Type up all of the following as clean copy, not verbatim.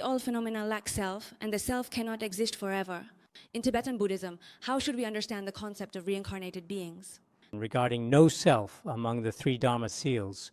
All phenomena lack self, and the self cannot exist forever. In Tibetan Buddhism, how should we understand the concept of reincarnated beings? Regarding no self among the three Dharma seals,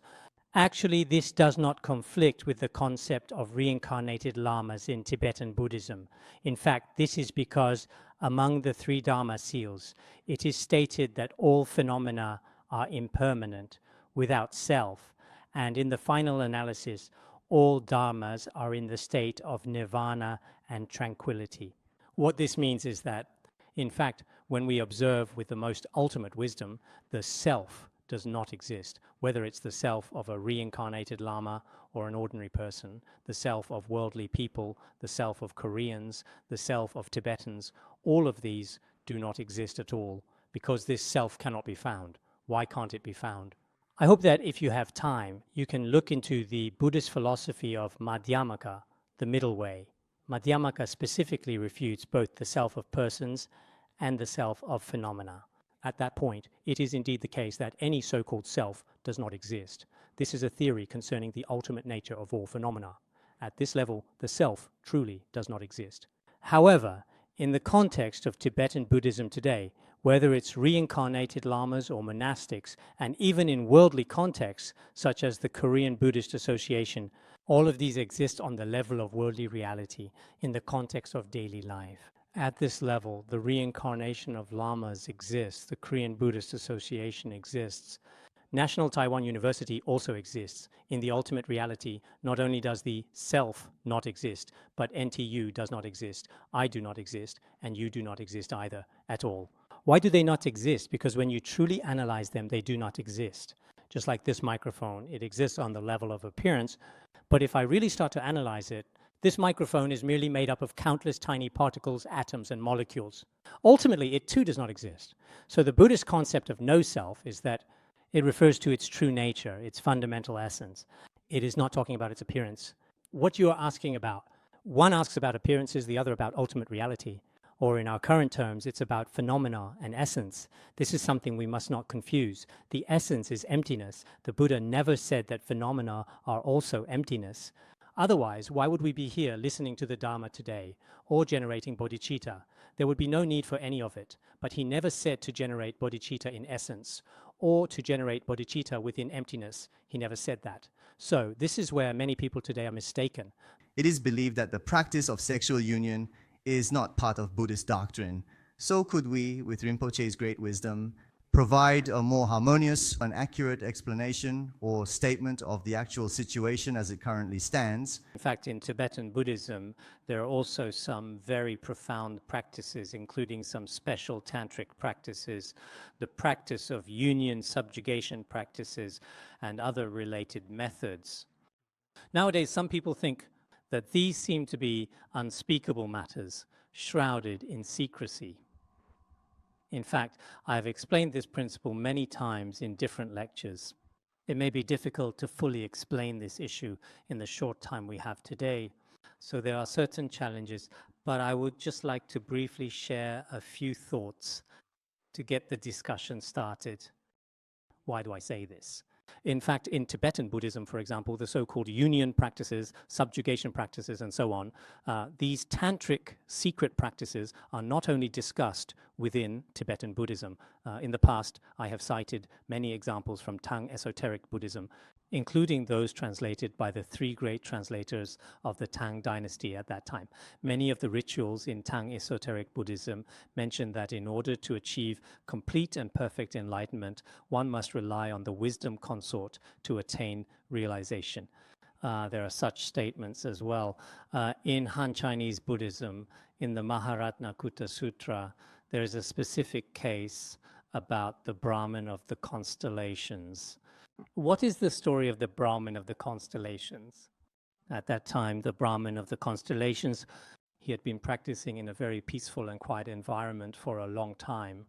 actually this does not conflict with the concept of reincarnated lamas in Tibetan Buddhism. In fact, this is because among the three Dharma seals, it is stated that all phenomena are impermanent, without self, and in the final analysis, all dharmas are in the state of nirvana and tranquility. What this means is that, in fact, when we observe with the most ultimate wisdom, the self does not exist, whether it's the self of a reincarnated lama or an ordinary person, the self of worldly people, the self of Koreans, the self of Tibetans, all of these do not exist at all, because this self cannot be found. Why can't it be found? I hope that if you have time, you can look into the Buddhist philosophy of Madhyamaka, the middle way. Madhyamaka specifically refutes both the self of persons and the self of phenomena. At that point, it is indeed the case that any so-called self does not exist. This is a theory concerning the ultimate nature of all phenomena. At this level, the self truly does not exist. However, in the context of Tibetan Buddhism today, whether it's reincarnated lamas or monastics, and even in worldly contexts, such as the Korean Buddhist Association, all of these exist on the level of worldly reality in the context of daily life. At this level, the reincarnation of lamas exists, the Korean Buddhist Association exists. National Taiwan University also exists. In the ultimate reality, not only does the self not exist, but NTU does not exist, I do not exist, and you do not exist either, at all. Why do they not exist? Because when you truly analyze them, they do not exist. Just like this microphone, it exists on the level of appearance, but if I really start to analyze it, this microphone is merely made up of countless tiny particles, atoms, and molecules. Ultimately, it too does not exist. So the Buddhist concept of no self is that it refers to its true nature, its fundamental essence. It is not talking about its appearance. What you are asking about, one asks about appearances, the other about ultimate reality. Or in our current terms, it's about phenomena and essence. This is something we must not confuse. The essence is emptiness. The Buddha never said that phenomena are also emptiness. Otherwise, why would we be here listening to the Dharma today or generating bodhicitta? There would be no need for any of it. But he never said to generate bodhicitta in essence or to generate bodhicitta within emptiness. He never said that. So this is where many people today are mistaken. It is believed that the practice of sexual union is not part of Buddhist doctrine. So could we, with Rinpoche's great wisdom, provide a more harmonious and accurate explanation or statement of the actual situation as it currently stands? In fact, in Tibetan Buddhism, there are also some very profound practices, including some special tantric practices, the practice of union subjugation practices, and other related methods. Nowadays, some people think that these seem to be unspeakable matters, shrouded in secrecy. In fact, I have explained this principle many times in different lectures. It may be difficult to fully explain this issue in the short time we have today, so there are certain challenges, but I would just like to briefly share a few thoughts to get the discussion started. Why do I say this? In fact, in Tibetan Buddhism, for example, the so-called union practices, subjugation practices, and so on, these tantric secret practices are not only discussed within Tibetan Buddhism. In the past, I have cited many examples from Tang esoteric Buddhism, including those translated by the three great translators of the Tang dynasty at that time. Many of the rituals in Tang esoteric Buddhism mention that in order to achieve complete and perfect enlightenment, one must rely on the wisdom consort to attain realization. There are such statements as well. In Han Chinese Buddhism, in the Maharatnakuta Sutra, there is a specific case about the Brahmin of the constellations. What is the story of the Brahmin of the constellations? At that time, the Brahmin of the constellations, he had been practicing in a very peaceful and quiet environment for a long time.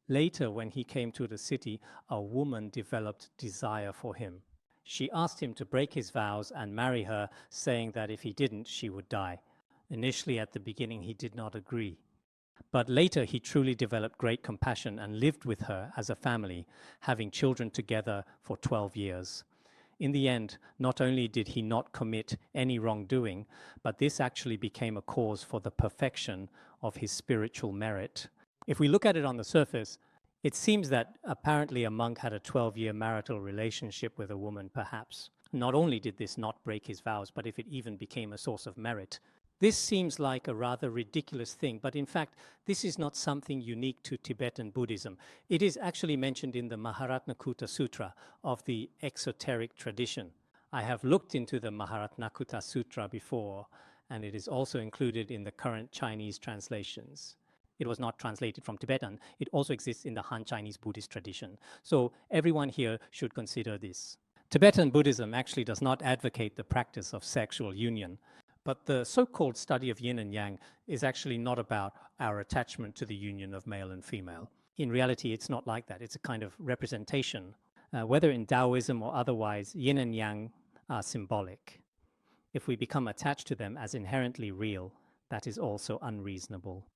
Later, when he came to the city, a woman developed desire for him. She asked him to break his vows and marry her, saying that if he didn't, she would die. Initially, at the beginning, he did not agree. But later he truly developed great compassion and lived with her as a family, having children together for 12 years. In the end, not only did he not commit any wrongdoing, but this actually became a cause for the perfection of his spiritual merit. If we look at it on the surface, it seems that apparently a monk had a 12-year marital relationship with a woman, perhaps. Not only did this not break his vows, but if it even became a source of merit. This seems like a rather ridiculous thing, but in fact, this is not something unique to Tibetan Buddhism. It is actually mentioned in the Maharatnakuta Sutra of the exoteric tradition. I have looked into the Maharatnakuta Sutra before, and it is also included in the current Chinese translations. It was not translated from Tibetan. It also exists in the Han Chinese Buddhist tradition. So everyone here should consider this. Tibetan Buddhism actually does not advocate the practice of sexual union, but the so-called study of yin and yang is actually not about our attachment to the union of male and female. In reality, it's not like that. It's a kind of representation. Whether in Taoism or otherwise, yin and yang are symbolic. If we become attached to them as inherently real, that is also unreasonable.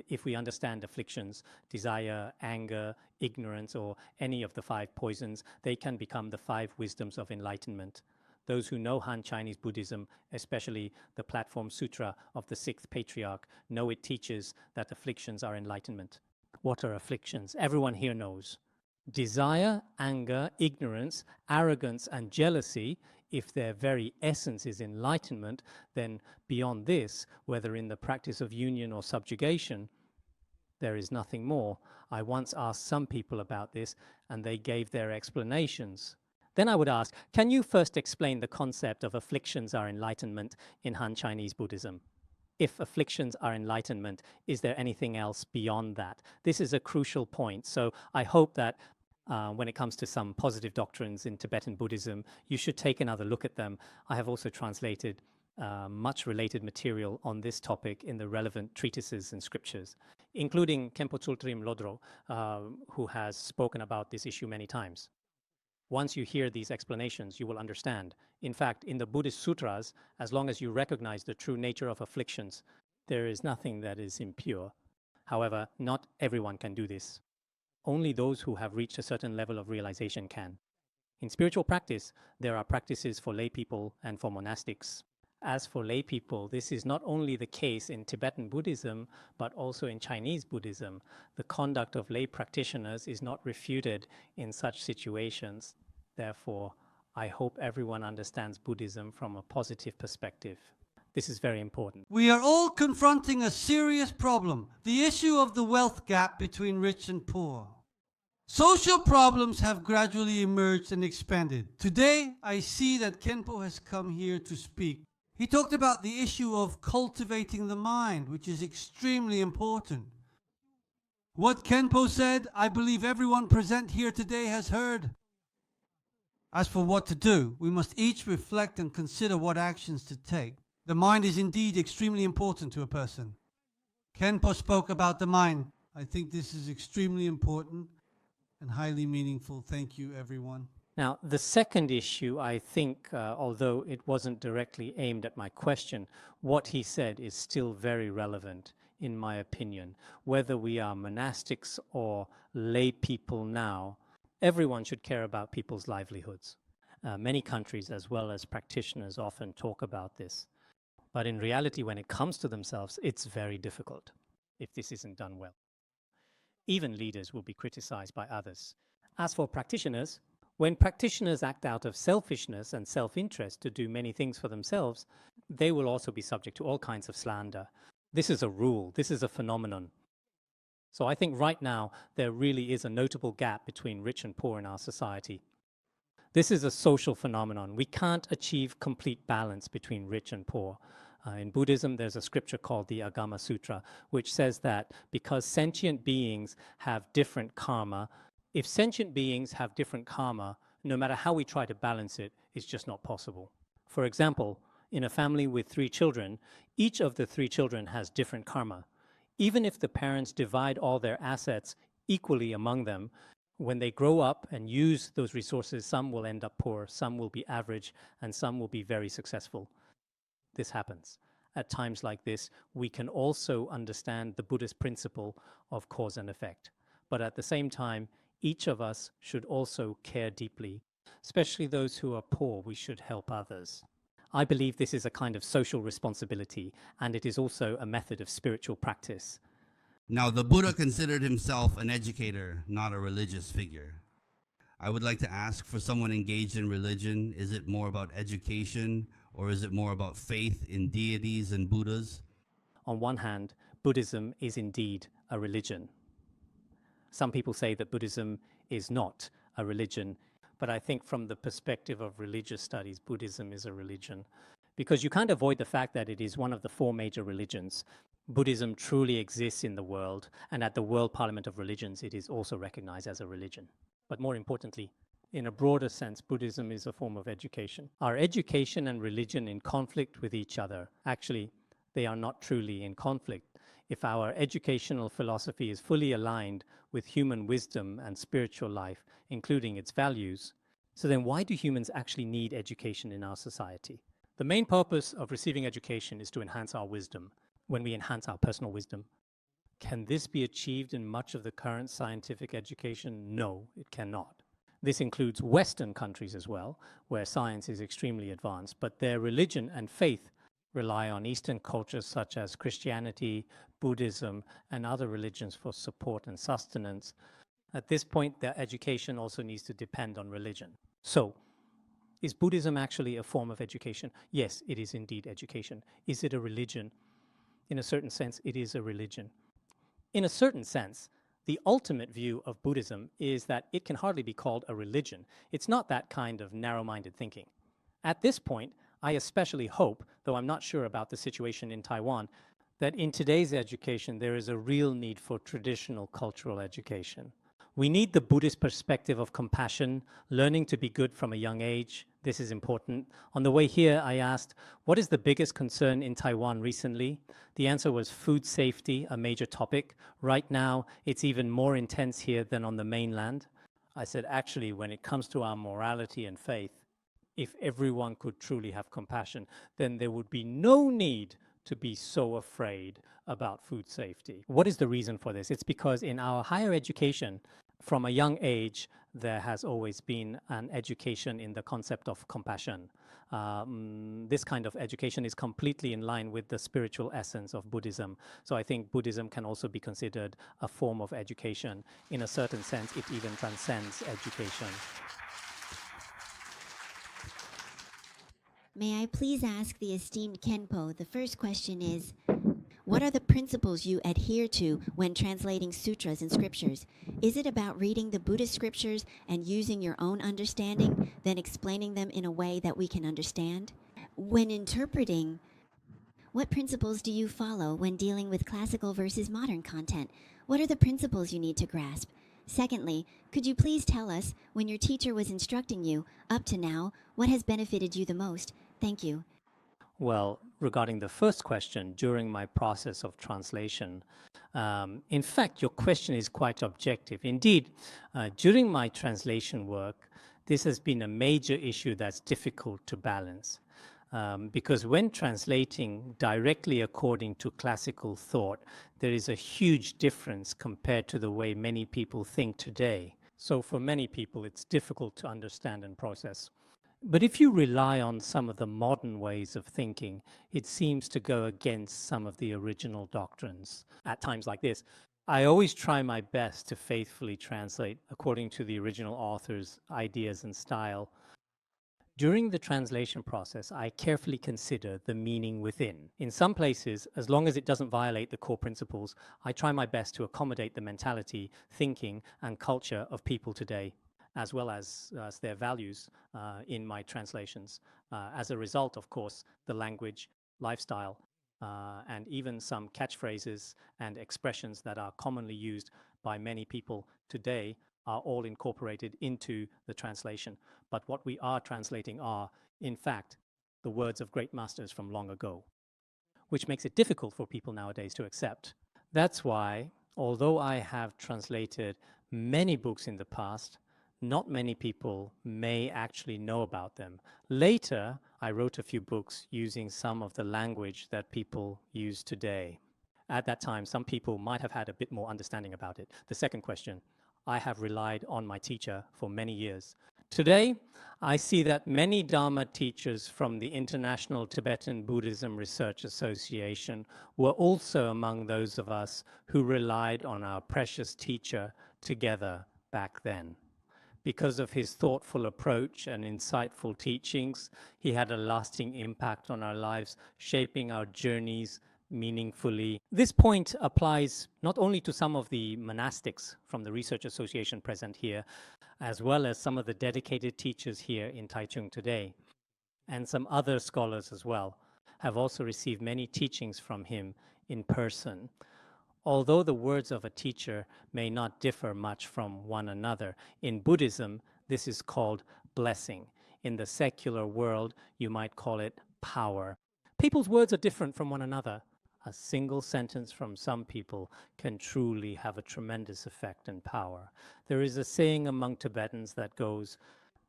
If we understand afflictions, desire, anger, ignorance, or any of the 5 poisons, they can become the 5 wisdoms of enlightenment. Those who know Han Chinese Buddhism, especially the Platform Sutra of the 6th Patriarch, know it teaches that afflictions are enlightenment. What are afflictions? Everyone here knows. Desire, anger, ignorance, arrogance, and jealousy, if their very essence is enlightenment, then beyond this, whether in the practice of union or subjugation, there is nothing more. I once asked some people about this, and they gave their explanations. Then I would ask, can you first explain the concept of afflictions are enlightenment in Han Chinese Buddhism? If afflictions are enlightenment, is there anything else beyond that? This is a crucial point. So I hope that when it comes to some positive doctrines in Tibetan Buddhism, you should take another look at them. I have also translated much related material on this topic in the relevant treatises and scriptures, including Khenpo Tsultrim Lodro, who has spoken about this issue many times. Once you hear these explanations, you will understand. In fact, in the Buddhist sutras, as long as you recognize the true nature of afflictions, there is nothing that is impure. However, not everyone can do this. Only those who have reached a certain level of realization can. In spiritual practice, there are practices for lay people and for monastics. As for lay people, this is not only the case in Tibetan Buddhism, but also in Chinese Buddhism. The conduct of lay practitioners is not refuted in such situations. Therefore, I hope everyone understands Buddhism from a positive perspective. This is very important. We are all confronting a serious problem, the issue of the wealth gap between rich and poor. Social problems have gradually emerged and expanded. Today, I see that Khenpo has come here to speak. He talked about the issue of cultivating the mind, which is extremely important. What Khenpo said, I believe everyone present here today has heard. As for what to do, we must each reflect and consider what actions to take. The mind is indeed extremely important to a person. Khenpo spoke about the mind. I think this is extremely important and highly meaningful. Thank you, everyone. Now, the second issue, I think, although it wasn't directly aimed at my question, what he said is still very relevant, in my opinion. Whether we are monastics or lay people now, everyone should care about people's livelihoods. Many countries, as well as practitioners, often talk about this. But in reality, when it comes to themselves, it's very difficult if this isn't done well. Even leaders will be criticized by others. As for practitioners, when practitioners act out of selfishness and self-interest to do many things for themselves, they will also be subject to all kinds of slander. This is a rule. This is a phenomenon. So I think right now, there really is a notable gap between rich and poor in our society. This is a social phenomenon. We can't achieve complete balance between rich and poor. In Buddhism, there's a scripture called the Agama Sutra, which says that because sentient beings have different karma, if sentient beings have different karma, no matter how we try to balance it, it's just not possible. For example, in a family with 3 children, each of the 3 children has different karma. Even if the parents divide all their assets equally among them, when they grow up and use those resources, some will end up poor, some will be average, and some will be very successful. This happens. At times like this, we can also understand the Buddhist principle of cause and effect. But at the same time, each of us should also care deeply especially those who are poor. We should help others. I believe this is a kind of social responsibility, and it is also a method of spiritual practice. Now, the Buddha considered himself an educator, not a religious figure. I would like to ask, for someone engaged in religion, is it more about education or is it more about faith in deities and Buddhas? On one hand, Buddhism is indeed a religion. Some people say that Buddhism is not a religion, but I think from the perspective of religious studies, Buddhism is a religion, because you can't avoid the fact that it is one of the four major religions. Buddhism truly exists in the world, and at the World Parliament of Religions, it is also recognized as a religion. But more importantly, in a broader sense, Buddhism is a form of education. Are education and religion in conflict with each other? Actually, they are not truly in conflict. If our educational philosophy is fully aligned with human wisdom and spiritual life, including its values, so then why do humans actually need education in our society? The main purpose of receiving education is to enhance our wisdom. When we enhance our personal wisdom, can this be achieved in much of the current scientific education? No, it cannot. This includes Western countries as well, where science is extremely advanced, but their religion and faith rely on Eastern cultures such as Christianity, Buddhism, and other religions for support and sustenance. At this point, their education also needs to depend on religion. So, is Buddhism actually a form of education? Yes, it is indeed education. Is it a religion? In a certain sense, it is a religion. In a certain sense, the ultimate view of Buddhism is that it can hardly be called a religion. It's not that kind of narrow-minded thinking. At this point, I especially hope, though I'm not sure about the situation in Taiwan, that in today's education there is a real need for traditional cultural education. We need the Buddhist perspective of compassion, learning to be good from a young age. This is important. On the way here, I asked, what is the biggest concern in Taiwan recently? The answer was food safety, a major topic. Right now, it's even more intense here than on the mainland. I said, actually, when it comes to our morality and faith, if everyone could truly have compassion, then there would be no need to be so afraid about food safety. What is the reason for this? It's because in our higher education, from a young age, there has always been an education in the concept of compassion. This kind of education is completely in line with the spiritual essence of Buddhism. So I think Buddhism can also be considered a form of education. In a certain sense, it even transcends education. May I please ask the esteemed Khenpo, the first question is, what are the principles you adhere to when translating sutras and scriptures? Is it about reading the Buddhist scriptures and using your own understanding, then explaining them in a way that we can understand? When interpreting, what principles do you follow when dealing with classical versus modern content? What are the principles you need to grasp? Secondly, could you please tell us, when your teacher was instructing you, up to now, what has benefited you the most? Thank you. Well, regarding the first question, during my process of translation, in fact, your question is quite objective. Indeed, during my translation work, this has been a major issue that's difficult to balance. Because when translating directly according to classical thought, there is a huge difference compared to the way many people think today. So for many people, it's difficult to understand and process. But if you rely on some of the modern ways of thinking, it seems to go against some of the original doctrines. At times like this, I always try my best to faithfully translate according to the original author's ideas and style. During the translation process, I carefully consider the meaning within. In some places, as long as it doesn't violate the core principles, I try my best to accommodate the mentality, thinking, and culture of people today, as well as their values in my translations. As a result, of course, the language, lifestyle, and even some catchphrases and expressions that are commonly used by many people today are all incorporated into the translation. But what we are translating are, in fact, the words of great masters from long ago, which makes it difficult for people nowadays to accept. That's why, although I have translated many books in the past, not many people may actually know about them. Later, I wrote a few books using some of the language that people use today. At that time, some people might have had a bit more understanding about it. The second question, I have relied on my teacher for many years. Today, I see that many Dharma teachers from the International Tibetan Buddhism Research Association were also among those of us who relied on our precious teacher together back then. Because of his thoughtful approach and insightful teachings, he had a lasting impact on our lives, shaping our journeys meaningfully. This point applies not only to some of the monastics from the Research Association present here, as well as some of the dedicated teachers here in Taichung today, and some other scholars as well, have also received many teachings from him in person. Although the words of a teacher may not differ much from one another, in Buddhism, this is called blessing. In the secular world, you might call it power. People's words are different from one another. A single sentence from some people can truly have a tremendous effect and power. There is a saying among Tibetans that goes,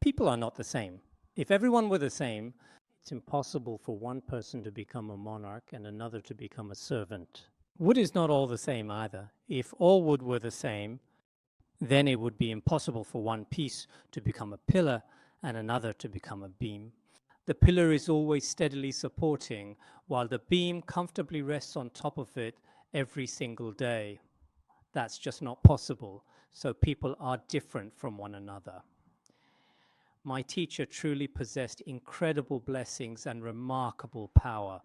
people are not the same. If everyone were the same, it's impossible for one person to become a monarch and another to become a servant. Wood is not all the same either. If all wood were the same, then it would be impossible for one piece to become a pillar and another to become a beam. The pillar is always steadily supporting, while the beam comfortably rests on top of it every single day. That's just not possible, so people are different from one another. My teacher truly possessed incredible blessings and remarkable power.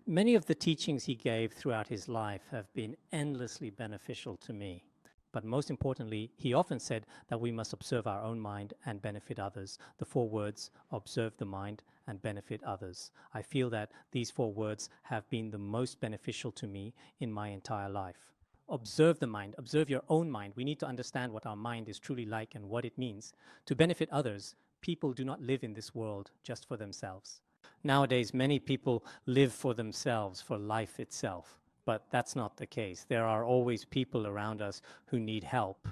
Many of the teachings he gave throughout his life have been endlessly beneficial to me. But most importantly, he often said that we must observe our own mind and benefit others. The 4 words, observe the mind and benefit others. I feel that these 4 words have been the most beneficial to me in my entire life. Observe the mind, observe your own mind. We need to understand what our mind is truly like and what it means. To benefit others, people do not live in this world just for themselves. Nowadays, many people live for themselves, for life itself. But that's not the case. There are always people around us who need help.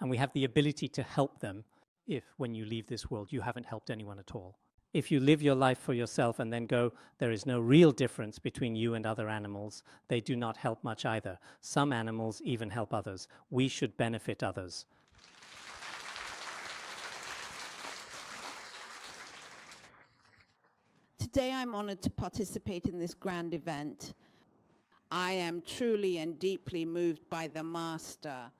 And we have the ability to help them if, when you leave this world, you haven't helped anyone at all. If you live your life for yourself and then go, there is no real difference between you and other animals, they do not help much either. Some animals even help others. We should benefit others. Today I'm honored to participate in this grand event. I am truly and deeply moved by the Master,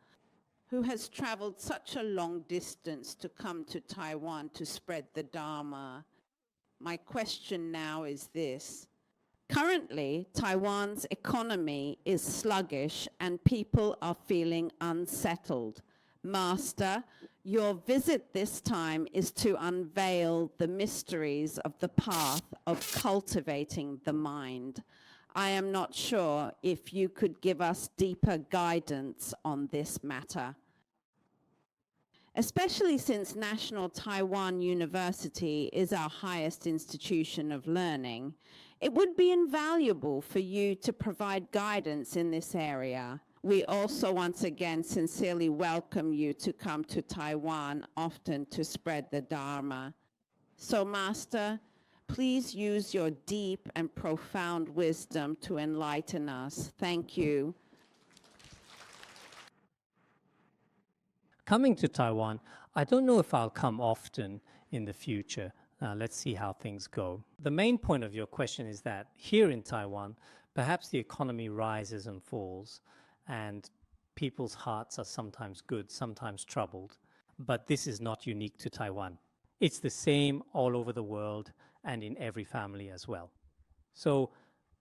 who has traveled such a long distance to come to Taiwan to spread the Dharma. My question now is this. Currently, Taiwan's economy is sluggish and people are feeling unsettled. Master, your visit this time is to unveil the mysteries of the path of cultivating the mind. I am not sure if you could give us deeper guidance on this matter. Especially since National Taiwan University is our highest institution of learning, it would be invaluable for you to provide guidance in this area. We also once again sincerely welcome you to come to Taiwan often to spread the Dharma. So, Master, please use your deep and profound wisdom to enlighten us. Thank you. Coming to Taiwan, I don't know if I'll come often in the future. Let's see how things go. The main point of your question is that here in Taiwan, perhaps the economy rises and falls, and people's hearts are sometimes good, sometimes troubled. But this is not unique to Taiwan. It's the same all over the world and in every family as well. So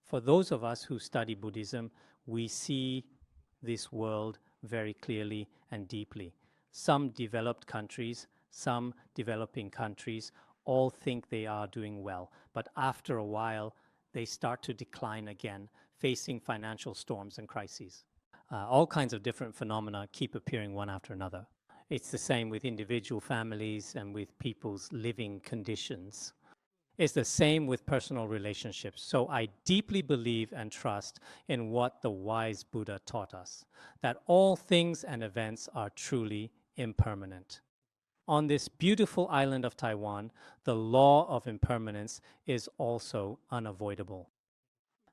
for those of us who study Buddhism, we see this world very clearly and deeply. Some developed countries, some developing countries, all think they are doing well. But after a while, they start to decline again, facing financial storms and crises. All kinds of different phenomena keep appearing one after another. It's the same with individual families and with people's living conditions. It's the same with personal relationships. So I deeply believe and trust in what the wise Buddha taught us, that all things and events are truly impermanent. On this beautiful island of Taiwan, the law of impermanence is also unavoidable.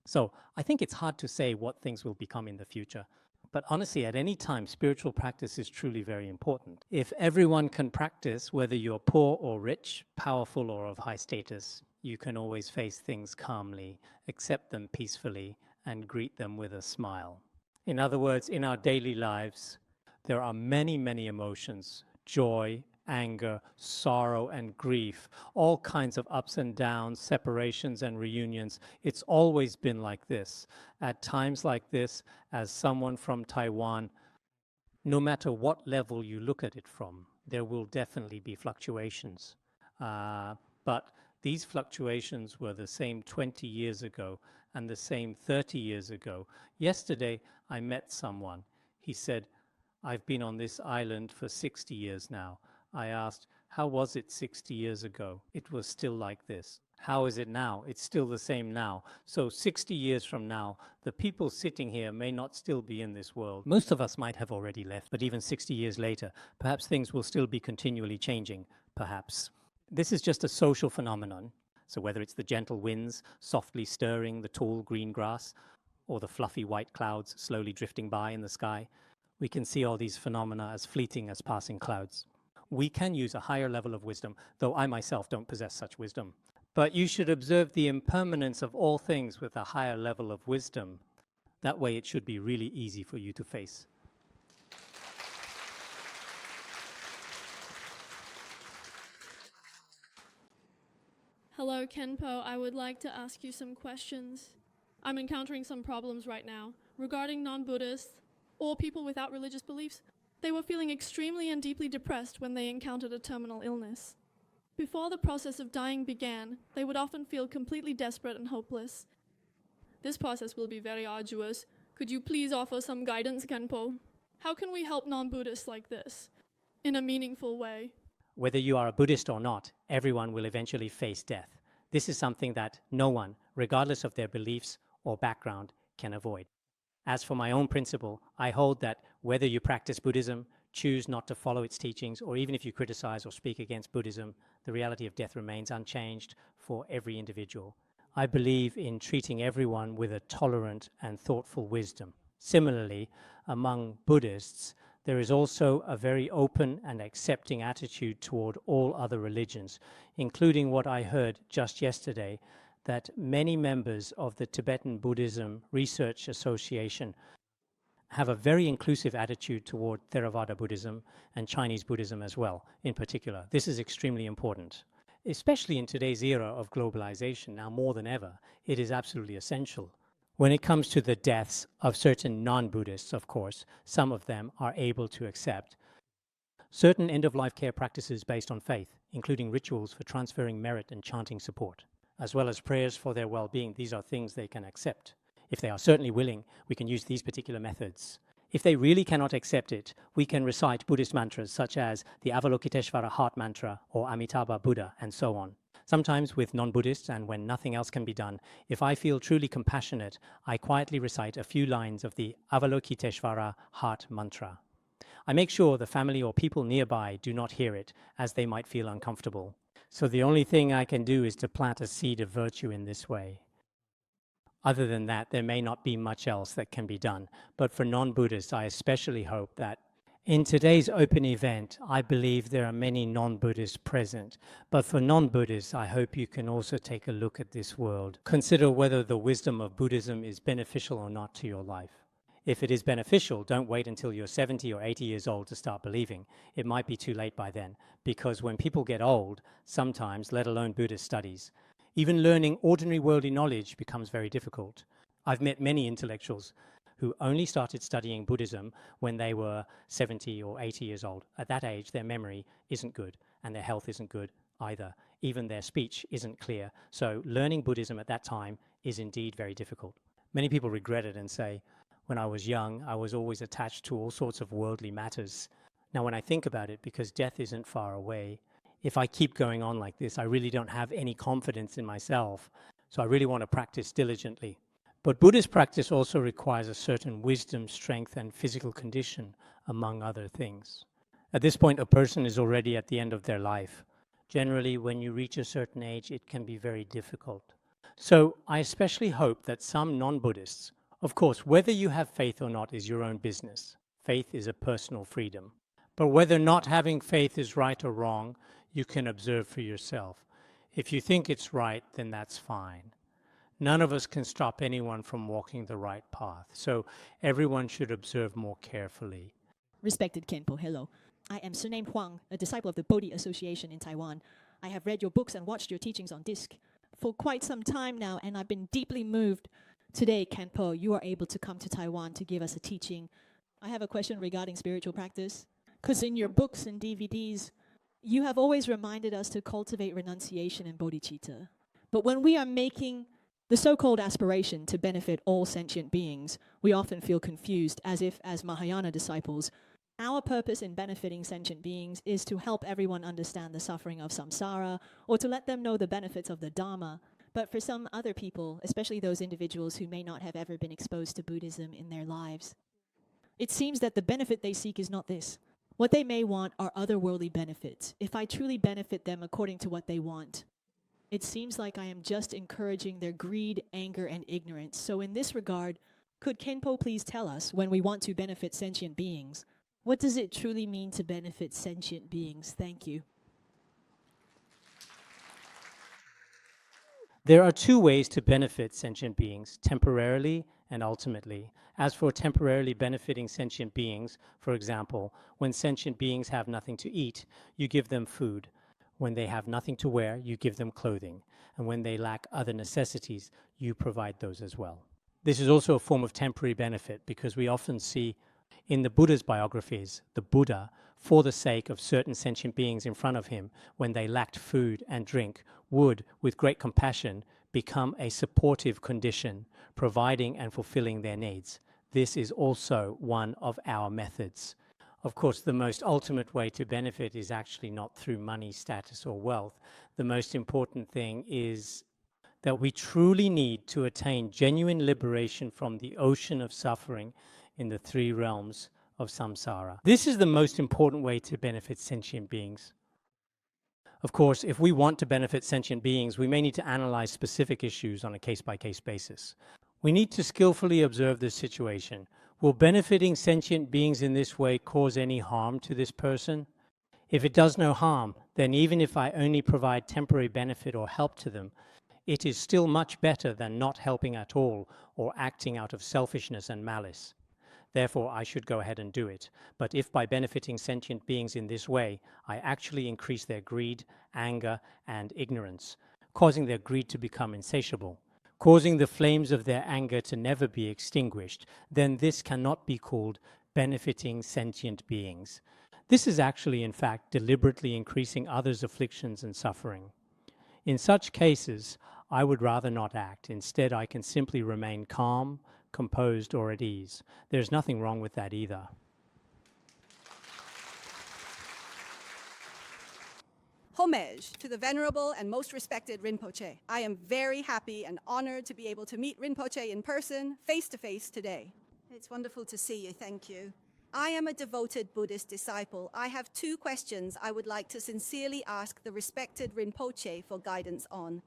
So I think it's hard to say what things will become in the future. But honestly, at any time, spiritual practice is truly very important. If everyone can practice, whether you're poor or rich, powerful or of high status, you can always face things calmly, accept them peacefully, and greet them with a smile. In other words, in our daily lives, there are many, many emotions: joy, anger, sorrow, and grief, all kinds of ups and downs, separations and reunions. It's always been like this. At times like this, as someone from Taiwan, no matter what level you look at it from, there will definitely be fluctuations. But these fluctuations were the same 20 years ago and the same 30 years ago. Yesterday, I met someone. He said, "I've been on this island for 60 years now." I asked, "How was it 60 years ago?" "It was still like this." "How is it now?" "It's still the same now." So 60 years from now, the people sitting here may not still be in this world. Most of us might have already left, but even 60 years later, perhaps things will still be continually changing, perhaps. This is just a social phenomenon. So whether it's the gentle winds softly stirring the tall green grass, or the fluffy white clouds slowly drifting by in the sky, we can see all these phenomena as fleeting as passing clouds. We can use a higher level of wisdom, though I myself don't possess such wisdom. But you should observe the impermanence of all things with a higher level of wisdom. That way it should be really easy for you to face. Hello, Khenpo. I would like to ask you some questions. I'm encountering some problems right now. Regarding non-Buddhists or people without religious beliefs, they were feeling extremely and deeply depressed when they encountered a terminal illness. Before the process of dying began, they would often feel completely desperate and hopeless. This process will be very arduous. Could you please offer some guidance, Khenpo? How can we help non-Buddhists like this in a meaningful way? Whether you are a Buddhist or not, everyone will eventually face death. This is something that no one, regardless of their beliefs or background, can avoid. As for my own principle, I hold that whether you practice Buddhism, choose not to follow its teachings, or even if you criticize or speak against Buddhism, the reality of death remains unchanged for every individual. I believe in treating everyone with a tolerant and thoughtful wisdom. Similarly, among Buddhists, there is also a very open and accepting attitude toward all other religions, including what I heard just yesterday, that many members of the Tibetan Buddhism Research Association have a very inclusive attitude toward Theravada Buddhism and Chinese Buddhism as well, in particular. This is extremely important. Especially in today's era of globalization, now more than ever, it is absolutely essential. When it comes to the deaths of certain non-Buddhists, of course, some of them are able to accept certain end-of-life care practices based on faith, including rituals for transferring merit and chanting support, as well as prayers for their well-being. These are things they can accept. If they are certainly willing, we can use these particular methods. If they really cannot accept it, we can recite Buddhist mantras such as the Avalokiteshvara heart mantra or Amitabha Buddha, and so on. Sometimes with non-Buddhists, and when nothing else can be done, if I feel truly compassionate, I quietly recite a few lines of the Avalokiteshvara heart mantra. I make sure the family or people nearby do not hear it, as they might feel uncomfortable. So the only thing I can do is to plant a seed of virtue in this way. Other than that, there may not be much else that can be done. But for non-Buddhists, I especially hope that in today's open event, I believe there are many non-Buddhists present. But for non-Buddhists, I hope you can also take a look at this world. Consider whether the wisdom of Buddhism is beneficial or not to your life. If it is beneficial, don't wait until you're 70 or 80 years old to start believing. It might be too late by then, because when people get old, sometimes, let alone Buddhist studies, even learning ordinary worldly knowledge becomes very difficult. I've met many intellectuals who only started studying Buddhism when they were 70 or 80 years old. At that age, their memory isn't good, and their health isn't good either. Even their speech isn't clear. So learning Buddhism at that time is indeed very difficult. Many people regret it and say, when I was young, I was always attached to all sorts of worldly matters. Now, when I think about it, because death isn't far away, if I keep going on like this, I really don't have any confidence in myself. So I really want to practice diligently. But Buddhist practice also requires a certain wisdom, strength, and physical condition, among other things. At this point, a person is already at the end of their life. Generally, when you reach a certain age, it can be very difficult. So I especially hope that some non-Buddhists Of course, whether you have faith or not is your own business. Faith is a personal freedom. But whether not having faith is right or wrong, you can observe for yourself. If you think it's right, then that's fine. None of us can stop anyone from walking the right path, so everyone should observe more carefully. Respected Khenpo, hello. I am surnamed Huang, a disciple of the Bodhi Association in Taiwan. I have read your books and watched your teachings on disc for quite some time now, and I've been deeply moved. Today, Khenpo, you are able to come to Taiwan to give us a teaching. I have a question regarding spiritual practice. Because in your books and DVDs, you have always reminded us to cultivate renunciation and bodhicitta. But when we are making the so-called aspiration to benefit all sentient beings, we often feel confused, as if, as Mahayana disciples, our purpose in benefiting sentient beings is to help everyone understand the suffering of samsara, or to let them know the benefits of the Dharma. But for some other people, especially those individuals who may not have ever been exposed to Buddhism in their lives, it seems that the benefit they seek is not this. What they may want are otherworldly benefits. If I truly benefit them according to what they want, it seems like I am just encouraging their greed, anger, and ignorance. So in this regard, could Khenpo please tell us, when we want to benefit sentient beings, what does it truly mean to benefit sentient beings? Thank you. There are two ways to benefit sentient beings, temporarily and ultimately. As for temporarily benefiting sentient beings, for example, when sentient beings have nothing to eat, you give them food. When they have nothing to wear, you give them clothing. And when they lack other necessities, you provide those as well. This is also a form of temporary benefit, because we often see in the Buddha's biographies, the Buddha, for the sake of certain sentient beings in front of him, when they lacked food and drink, would, with great compassion, become a supportive condition, providing and fulfilling their needs. This is also one of our methods. Of course, the most ultimate way to benefit is actually not through money, status, or wealth. The most important thing is that we truly need to attain genuine liberation from the ocean of suffering in the three realms of samsara. This is the most important way to benefit sentient beings. Of course, if we want to benefit sentient beings, we may need to analyze specific issues on a case-by-case basis. We need to skillfully observe this situation. Will benefiting sentient beings in this way cause any harm to this person? If it does no harm, then even if I only provide temporary benefit or help to them, it is still much better than not helping at all or acting out of selfishness and malice. Therefore, I should go ahead and do it. But if by benefiting sentient beings in this way, I actually increase their greed, anger, and ignorance, causing their greed to become insatiable, causing the flames of their anger to never be extinguished, then this cannot be called benefiting sentient beings. This is actually, in fact, deliberately increasing others' afflictions and suffering. In such cases, I would rather not act. Instead, I can simply remain calm, composed, or at ease. There's nothing wrong with that either. Homage to the venerable and most respected Rinpoche. I am very happy and honored to be able to meet Rinpoche in person, face to face today. It's wonderful to see you, thank you. I am a devoted Buddhist disciple. I have two questions I would like to sincerely ask the respected Rinpoche for guidance on.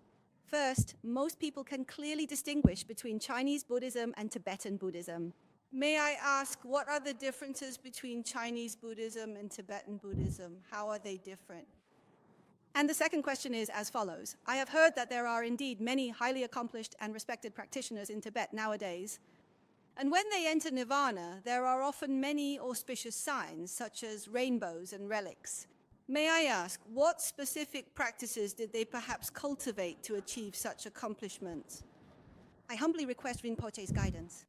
First, most people can clearly distinguish between Chinese Buddhism and Tibetan Buddhism. May I ask, what are the differences between Chinese Buddhism and Tibetan Buddhism? How are they different? And the second question is as follows. I have heard that there are indeed many highly accomplished and respected practitioners in Tibet nowadays. And when they enter nirvana, there are often many auspicious signs, such as rainbows and relics. May I ask, what specific practices did they perhaps cultivate to achieve such accomplishments? I humbly request Rinpoche's guidance.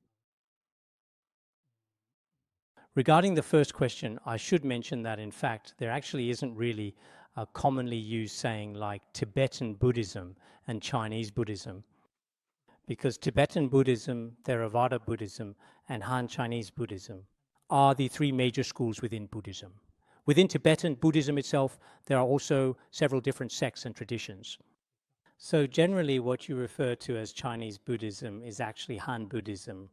Regarding the first question, I should mention that, in fact, there actually isn't really a commonly used saying like Tibetan Buddhism and Chinese Buddhism, because Tibetan Buddhism, Theravada Buddhism, and Han Chinese Buddhism are the three major schools within Buddhism. Within Tibetan Buddhism itself, there are also several different sects and traditions. So generally what you refer to as Chinese Buddhism is actually Han Buddhism.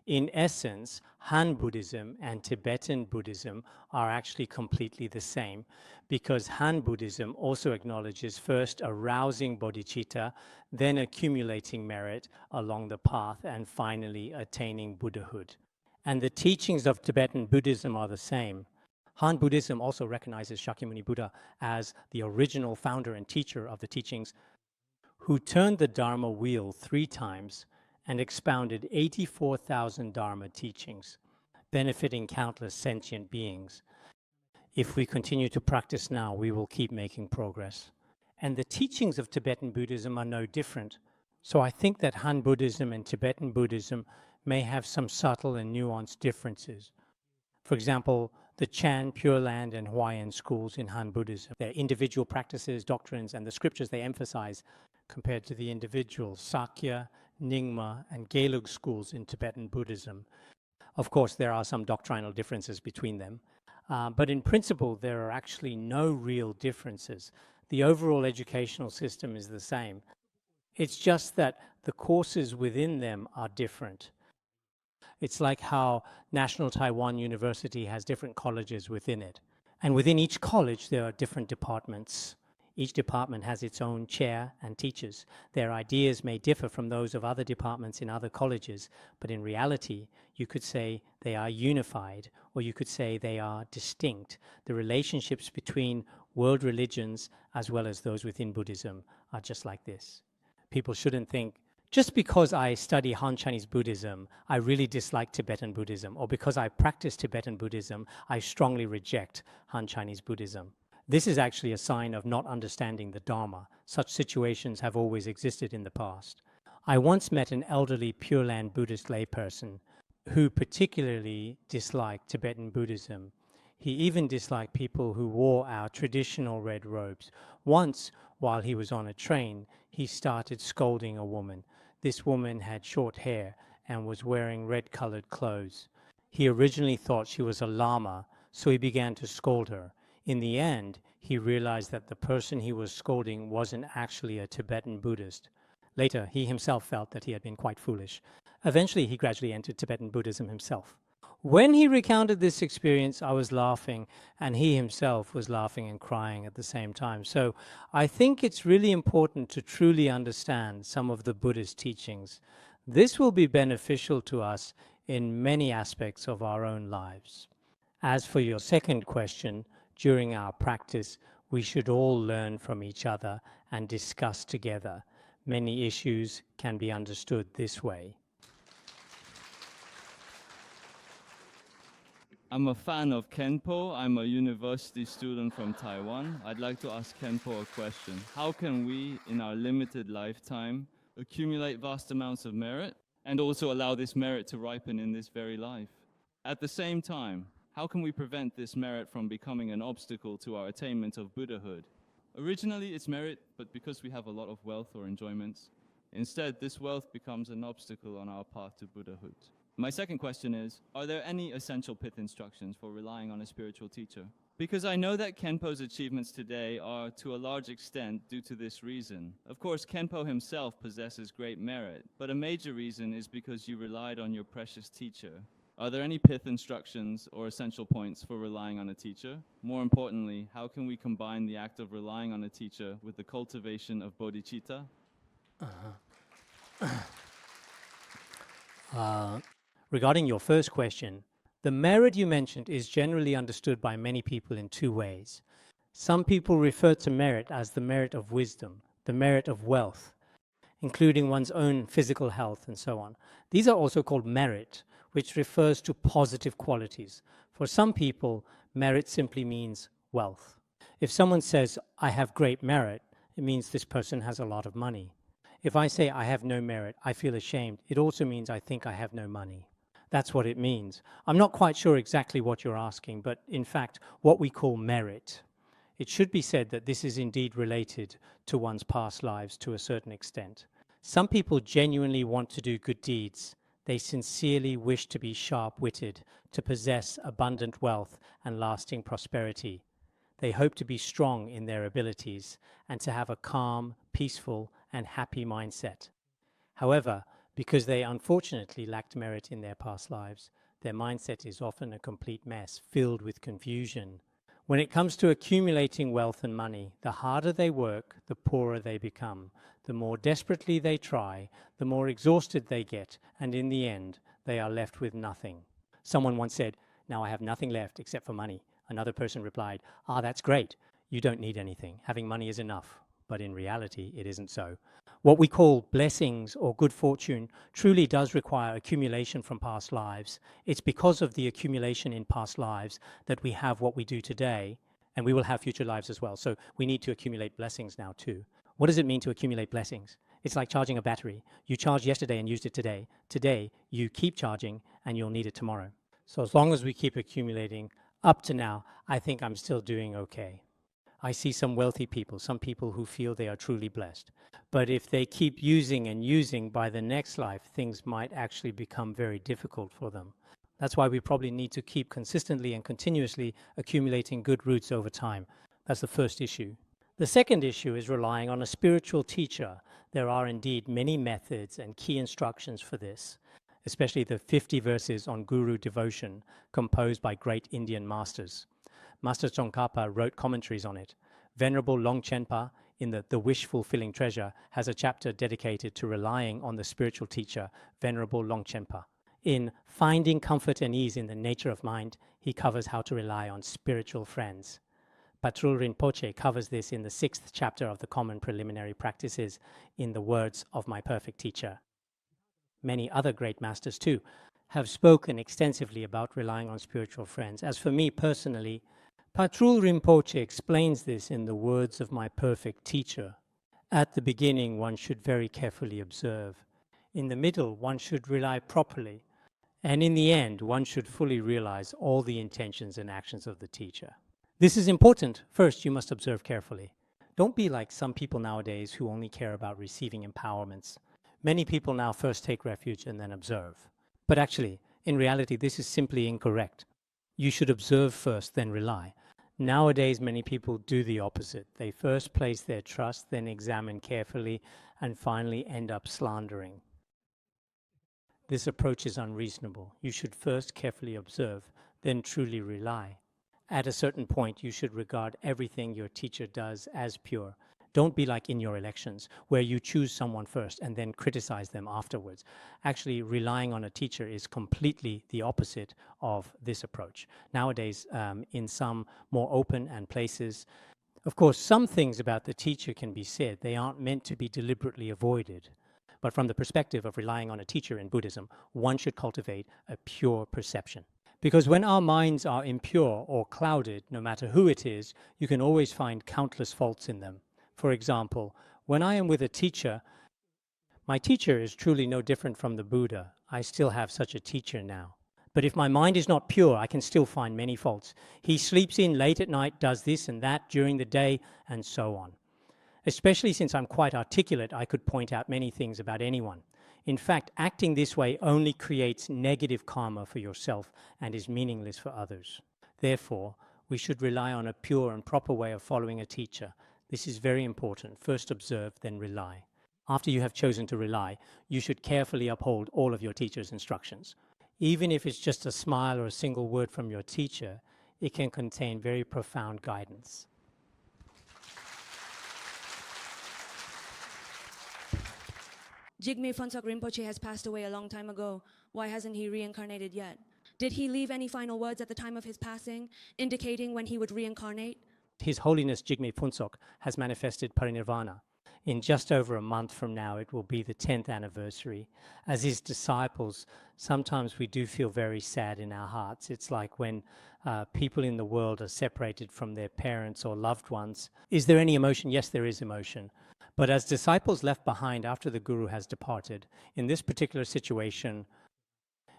In essence, Han Buddhism and Tibetan Buddhism are actually completely the same, because Han Buddhism also acknowledges first arousing bodhicitta, then accumulating merit along the path, and finally attaining Buddhahood. And the teachings of Tibetan Buddhism are the same. Han Buddhism also recognizes Shakyamuni Buddha as the original founder and teacher of the teachings, who turned the Dharma wheel 3 times and expounded 84,000 Dharma teachings, benefiting countless sentient beings. If we continue to practice now, we will keep making progress. And the teachings of Tibetan Buddhism are no different. So I think that Han Buddhism and Tibetan Buddhism may have some subtle and nuanced differences. For example, the Chan, Pure Land, and Huayan schools in Han Buddhism, their individual practices, doctrines, and the scriptures they emphasize compared to the individual Sakya, Nyingma, and Gelug schools in Tibetan Buddhism. Of course, there are some doctrinal differences between them, but in principle, there are actually no real differences. The overall educational system is the same. It's just that the courses within them are different. It's like how National Taiwan University has different colleges within it. And within each college, there are different departments. Each department has its own chair and teachers. Their ideas may differ from those of other departments in other colleges, but in reality, you could say they are unified, or you could say they are distinct. The relationships between world religions, as well as those within Buddhism, are just like this. People shouldn't think, just because I study Han Chinese Buddhism, I really dislike Tibetan Buddhism, or because I practice Tibetan Buddhism, I strongly reject Han Chinese Buddhism. This is actually a sign of not understanding the Dharma. Such situations have always existed in the past. I once met an elderly Pure Land Buddhist layperson who particularly disliked Tibetan Buddhism. He even disliked people who wore our traditional red robes. Once, while he was on a train, he started scolding a woman. This woman had short hair and was wearing red-colored clothes. He originally thought she was a Lama, so he began to scold her. In the end, he realized that the person he was scolding wasn't actually a Tibetan Buddhist. Later, he himself felt that he had been quite foolish. Eventually, he gradually entered Tibetan Buddhism himself. When he recounted this experience, I was laughing, and he himself was laughing and crying at the same time. So I think it's really important to truly understand some of the Buddhist teachings. This will be beneficial to us in many aspects of our own lives. As for your second question, during our practice, we should all learn from each other and discuss together. Many issues can be understood this way. I'm a fan of Khenpo. I'm a university student from Taiwan. I'd like to ask Khenpo a question. How can we, in our limited lifetime, accumulate vast amounts of merit and also allow this merit to ripen in this very life? At the same time, how can we prevent this merit from becoming an obstacle to our attainment of Buddhahood? Originally, it's merit, but because we have a lot of wealth or enjoyments, instead, this wealth becomes an obstacle on our path to Buddhahood. My second question is, are there any essential pith instructions for relying on a spiritual teacher? Because I know that Khenpo's achievements today are, to a large extent, due to this reason. Of course, Khenpo himself possesses great merit, but a major reason is because you relied on your precious teacher. Are there any pith instructions or essential points for relying on a teacher? More importantly, how can we combine the act of relying on a teacher with the cultivation of bodhicitta? Regarding your first question, the merit you mentioned is generally understood by many people in 2 ways. Some people refer to merit as the merit of wisdom, the merit of wealth, including one's own physical health and so on. These are also called merit, which refers to positive qualities. For some people, merit simply means wealth. If someone says, I have great merit, it means this person has a lot of money. If I say I have no merit, I feel ashamed, it also means I think I have no money. That's what it means. I'm not quite sure exactly what you're asking, but in fact, what we call merit. It should be said that this is indeed related to one's past lives to a certain extent. Some people genuinely want to do good deeds. They sincerely wish to be sharp-witted, to possess abundant wealth and lasting prosperity. They hope to be strong in their abilities and to have a calm, peaceful, and happy mindset. However, Because they unfortunately lacked merit in their past lives, their mindset is often a complete mess, filled with confusion. When it comes to accumulating wealth and money, the harder they work, the poorer they become. The more desperately they try, the more exhausted they get, and in the end, they are left with nothing. Someone once said, "Now I have nothing left except for money." Another person replied, "Ah, that's great. You don't need anything. Having money is enough." But in reality, it isn't so. What we call blessings or good fortune truly does require accumulation from past lives. It's because of the accumulation in past lives that we have what we do today, and we will have future lives as well. So we need to accumulate blessings now too. What does it mean to accumulate blessings? It's like charging a battery. You charged yesterday and used it today. Today, you keep charging and you'll need it tomorrow. So as long as we keep accumulating, up to now, I think I'm still doing okay. I see some wealthy people, some people who feel they are truly blessed. But if they keep using and using, by the next life, things might actually become very difficult for them. That's why we probably need to keep consistently and continuously accumulating good roots over time. That's the first issue. The second issue is relying on a spiritual teacher. There are indeed many methods and key instructions for this, especially the 50 verses on guru devotion composed by great Indian masters. Master Tsongkhapa wrote commentaries on it. Venerable Longchenpa, in the Wish-Fulfilling Treasure, has a chapter dedicated to relying on the spiritual teacher, Venerable Longchenpa. In Finding Comfort and Ease in the Nature of Mind, he covers how to rely on spiritual friends. Patrul Rinpoche covers this in the 6th chapter of the Common Preliminary Practices, in the words of my perfect teacher. Many other great masters, too, have spoken extensively about relying on spiritual friends. As for me personally, Patrul Rinpoche explains this in the words of my perfect teacher. At the beginning, one should very carefully observe. In the middle, one should rely properly. And in the end, one should fully realize all the intentions and actions of the teacher. This is important. First, you must observe carefully. Don't be like some people nowadays who only care about receiving empowerments. Many people now first take refuge and then observe. But actually, in reality, this is simply incorrect. You should observe first, then rely. Nowadays, many people do the opposite. They first place their trust, then examine carefully, and finally end up slandering. This approach is unreasonable. You should first carefully observe, then truly rely. At a certain point, you should regard everything your teacher does as pure. Don't be like in your elections, where you choose someone first and then criticize them afterwards. Actually, relying on a teacher is completely the opposite of this approach. Nowadays, in some more open and places, of course, some things about the teacher can be said. They aren't meant to be deliberately avoided. But from the perspective of relying on a teacher in Buddhism, one should cultivate a pure perception. Because when our minds are impure or clouded, no matter who it is, you can always find countless faults in them. For example, when I am with a teacher, my teacher is truly no different from the Buddha. I still have such a teacher now. But if my mind is not pure, I can still find many faults. He sleeps in late at night, does this and that during the day, and so on. Especially since I'm quite articulate, I could point out many things about anyone. In fact, acting this way only creates negative karma for yourself and is meaningless for others. Therefore, we should rely on a pure and proper way of following a teacher. This is very important. First observe, then rely. After you have chosen to rely, you should carefully uphold all of your teacher's instructions. Even if it's just a smile or a single word from your teacher, it can contain very profound guidance. Jigme Phuntsok Rinpoche has passed away a long time ago. Why hasn't he reincarnated yet? Did he leave any final words at the time of his passing, indicating when he would reincarnate? His Holiness Jigme Phuntsok has manifested parinirvana. In just over a month from now, it will be the 10th anniversary. As his disciples, sometimes we do feel very sad in our hearts. It's like when people in the world are separated from their parents or loved ones. Is there any emotion? Yes, there is emotion. But as disciples left behind after the Guru has departed, in this particular situation,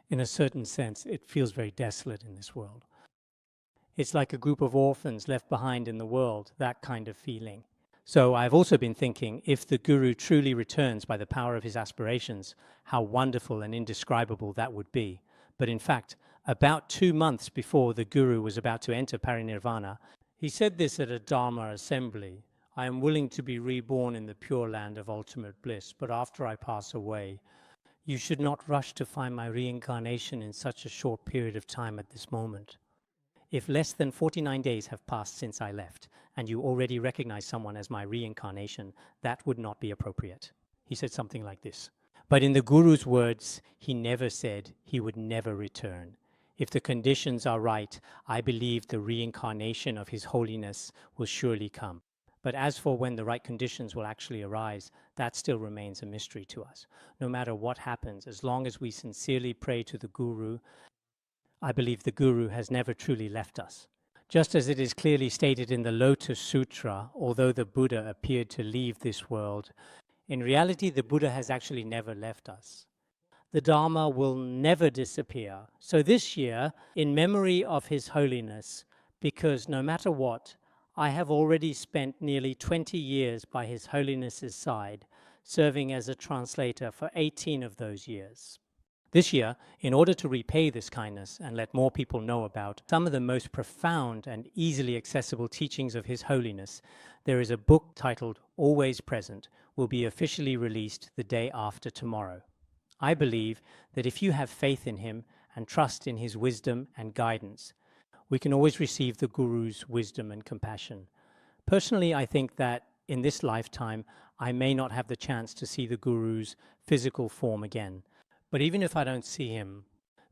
in a certain sense, it feels very desolate in this world. It's like a group of orphans left behind in the world, that kind of feeling. So I've also been thinking, if the Guru truly returns by the power of his aspirations, how wonderful and indescribable that would be. But in fact, about 2 months before the Guru was about to enter parinirvana, he said this at a Dharma assembly: I am willing to be reborn in the pure land of ultimate bliss, but after I pass away, You should not rush to find my reincarnation in such a short period of time at this moment. If less than 49 days have passed since I left, and you already recognize someone as my reincarnation, that would not be appropriate. He said something like this. But in the Guru's words, he never said he would never return. If the conditions are right, I believe the reincarnation of His Holiness will surely come. But as for when the right conditions will actually arise, that still remains a mystery to us. No matter what happens, as long as we sincerely pray to the Guru, I believe the Guru has never truly left us. Just as it is clearly stated in the Lotus Sutra, although the Buddha appeared to leave this world, in reality the Buddha has actually never left us. The Dharma will never disappear. So this year, in memory of His Holiness, because no matter what, I have already spent nearly 20 years by His Holiness's side, serving as a translator for 18 of those years. This year, in order to repay this kindness and let more people know about some of the most profound and easily accessible teachings of His Holiness, there is a book titled Always Present, will be officially released the day after tomorrow. I believe that if you have faith in Him and trust in His wisdom and guidance, we can always receive the Guru's wisdom and compassion. Personally, I think that in this lifetime, I may not have the chance to see the Guru's physical form again. But even if I don't see him,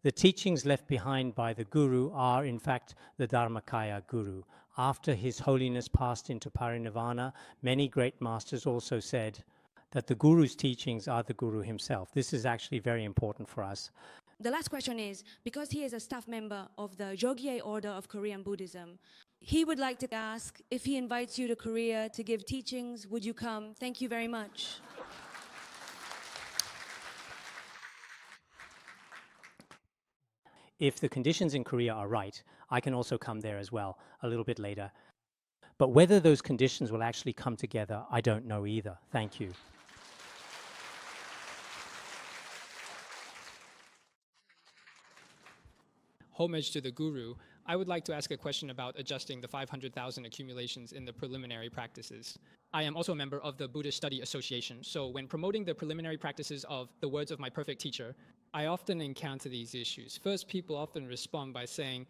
the teachings left behind by the Guru are in fact the Dharmakaya Guru. After His Holiness passed into Parinirvana, many great masters also said that the Guru's teachings are the Guru himself. This is actually very important for us. The last question is, because he is a staff member of the Jogye order of Korean Buddhism, he would like to ask, if he invites you to Korea to give teachings, would you come? Thank you very much. If the conditions in Korea are right, I can also come there as well, a little bit later. But whether those conditions will actually come together, I don't know either. Thank you. Homage to the Guru, I would like to ask a question about adjusting the 500,000 accumulations in the preliminary practices. I am also a member of the Buddhist Study Association, so when promoting the preliminary practices of the words of my perfect teacher, I often encounter these issues. First, people often respond by saying,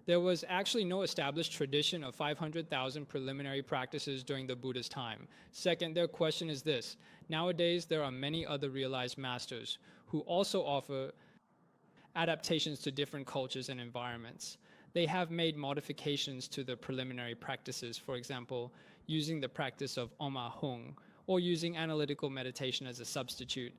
there was actually no established tradition of 500,000 preliminary practices during the Buddha's time. Second, their question is this: nowadays, there are many other realized masters who also offer adaptations to different cultures and environments. They have made modifications to the preliminary practices, for example, using the practice of Oma Hung, or using analytical meditation as a substitute.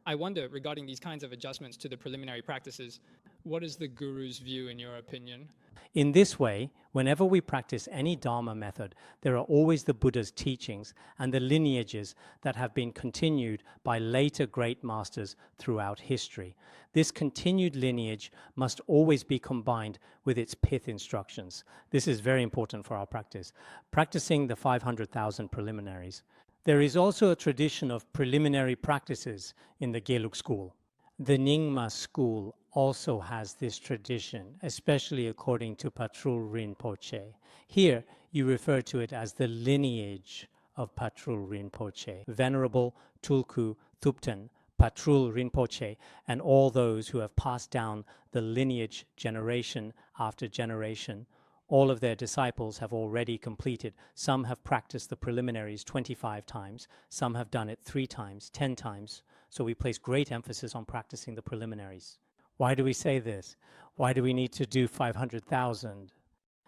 I wonder, regarding these kinds of adjustments to the preliminary practices, what is the Guru's view in your opinion? In this way, whenever we practice any Dharma method, there are always the Buddha's teachings and the lineages that have been continued by later great masters throughout history. This continued lineage must always be combined with its pith instructions. This is very important for our practice. Practicing the 500,000 preliminaries. There is also a tradition of preliminary practices in the Gelug school. The Nyingma school also has this tradition, especially according to Patrul Rinpoche. Here, you refer to it as the lineage of Patrul Rinpoche. Venerable Tulku Thupten, Patrul Rinpoche, and all those who have passed down the lineage generation after generation. All of their disciples have already completed. Some have practiced the preliminaries 25 times. Some have done it 3 times, 10 times. So we place great emphasis on practicing the preliminaries. Why do we say this? Why do we need to do 500,000?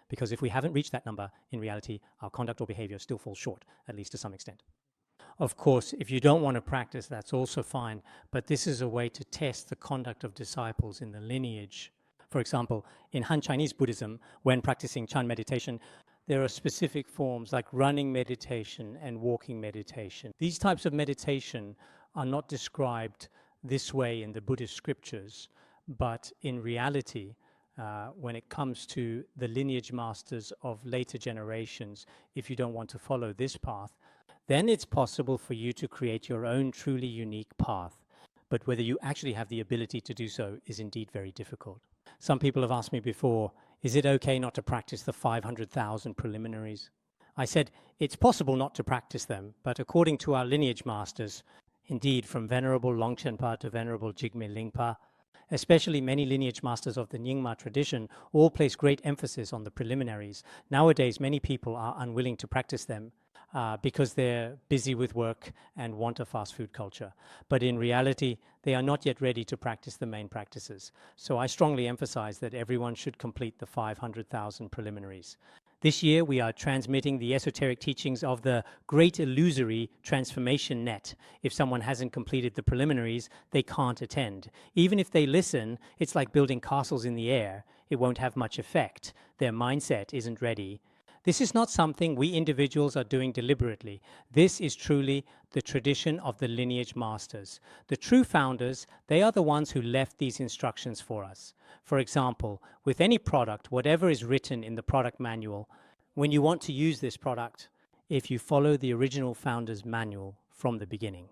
Because if we haven't reached that number, in reality, our conduct or behavior still falls short, at least to some extent. Of course, if you don't want to practice, that's also fine, but this is a way to test the conduct of disciples in the lineage. For example, in Han Chinese Buddhism, when practicing Chan meditation, there are specific forms like running meditation and walking meditation. These types of meditation are not described this way in the Buddhist scriptures, but in reality, when it comes to the lineage masters of later generations, if you don't want to follow this path, then it's possible for you to create your own truly unique path. But whether you actually have the ability to do so is indeed very difficult. Some people have asked me before, is it okay not to practice the 500,000 preliminaries? I said, it's possible not to practice them, but according to our lineage masters, Indeed, from Venerable Longchenpa to Venerable Jigme Lingpa, especially many lineage masters of the Nyingma tradition, all place great emphasis on the preliminaries. Nowadays, many people are unwilling to practice them because they're busy with work and want a fast food culture. But in reality, they are not yet ready to practice the main practices. So I strongly emphasize that everyone should complete the 500,000 preliminaries. This year, we are transmitting the esoteric teachings of the Great Illusory Transformation Net. If someone hasn't completed the preliminaries, they can't attend. Even if they listen, it's like building castles in the air. It won't have much effect. Their mindset isn't ready. This is not something we individuals are doing deliberately. This is truly the tradition of the lineage masters. The true founders, they are the ones who left these instructions for us. For example, with any product, whatever is written in the product manual, when you want to use this product, if you follow the original founder's manual from the beginning,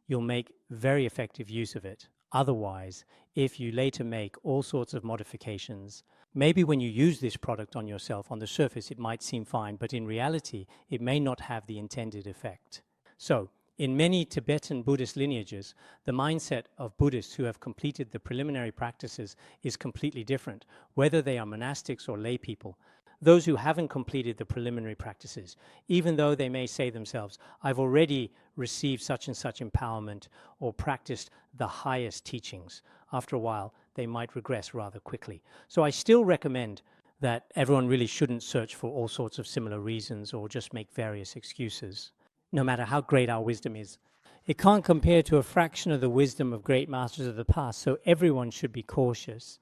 you'll make very effective use of it. Otherwise, if you later make all sorts of modifications, maybe when you use this product on yourself, on the surface, it might seem fine, but in reality, it may not have the intended effect. So, in many Tibetan Buddhist lineages, the mindset of Buddhists who have completed the preliminary practices is completely different, whether they are monastics or lay people. Those who haven't completed the preliminary practices, even though they may say themselves, I've already received such and such empowerment or practiced the highest teachings, after a while, they might regress rather quickly. So I still recommend that everyone really shouldn't search for all sorts of similar reasons or just make various excuses, no matter how great our wisdom is. It can't compare to a fraction of the wisdom of great masters of the past, so everyone should be cautious.